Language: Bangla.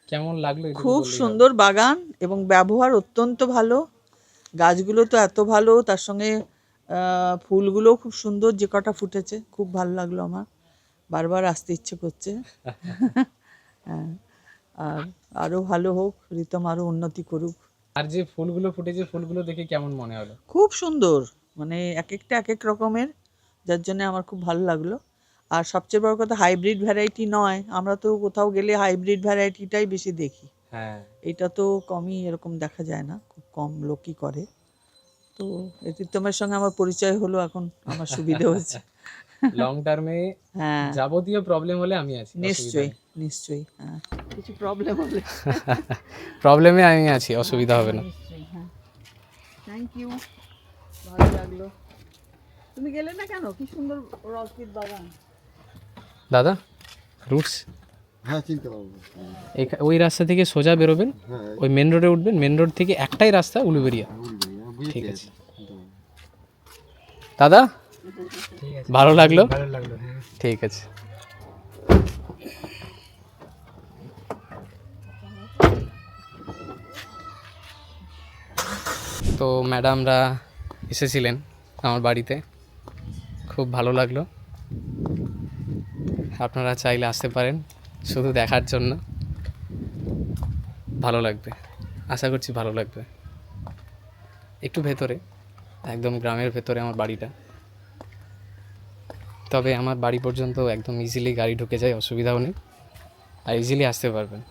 কেমন লাগলো একটু খুব বললেই হবে। সুন্দর বাগান এবং ব্যবহার অত্যন্ত ভালো। গাছগুলো তো এত ভালো, তার সঙ্গে ফুলগুলোও খুব সুন্দর, যে কটা ফুটেছে খুব ভালো লাগলো আমার, বারবার আসতে ইচ্ছে করছে। হ্যাঁ, আর আরও ভালো হোক, রিতম আরও উন্নতি করুক। আর যে ফুলগুলো ফুটেছে ফুলগুলো দেখে কেমন মনে হলো? খুব সুন্দর, মানে এক একটা এক এক রকমের, যার জন্য আমার খুব ভালো লাগলো। আর সবচেয়ে বড় কথা, হাইব্রিড ভ্যারাইটি নয়, আমরা তো কোথাও গেলে হাইব্রিড ভ্যারাইটিটাই বেশি দেখি, হ্যাঁ, এটা তো কমই, এরকম দেখা যায় না, খুব কম লোকই করে। তো রিতমের সঙ্গে আমার পরিচয় হলো, এখন আমার সুবিধে হয়েছে। লং টার্মে হ্যাঁ, যাবতীয় প্রবলেম হলে আমি আছি, অসুবিধা নিশ্চয়ই নেই। নিশ্চয়ই। হ্যাঁ, কিছু প্রবলেম হলে প্রবলেমে আমি আছি, অসুবিধা হবে না। নিশ্চয়ই। হ্যাঁ, থ্যাংক ইউ, ভালো লাগলো। তুমি গেলে না কেন? কি সুন্দর অর্কিড বাগান। দাদা, রুটস হ্যাঁ, চিনতে পারবো। ওই রাস্তা থেকে সোজা বেরোবেন, হ্যাঁ, ওই মেন রোডে উঠবেন, মেন রোড থেকে একটাই রাস্তা, উলুবেরিয়া। বুঝেছি। ঠিক আছে দাদা, ভালো লাগলো। ঠিক আছে। তো ম্যাডামরা এসেছিলেন আমার বাড়িতে, খুব ভালো লাগলো। আপনারা চাইলে আসতে পারেন শুধু দেখার জন্য, ভালো লাগবে, আশা করছি ভালো লাগবে। একটু ভেতরে, একদম গ্রামের ভেতরে আমার বাড়িটা, তবে আমার বাড়ি পর্যন্ত একদম ইজিলি গাড়ি ঢুকে যায়, অসুবিধাও নেই, আর ইজিলি আসতে পারবেন।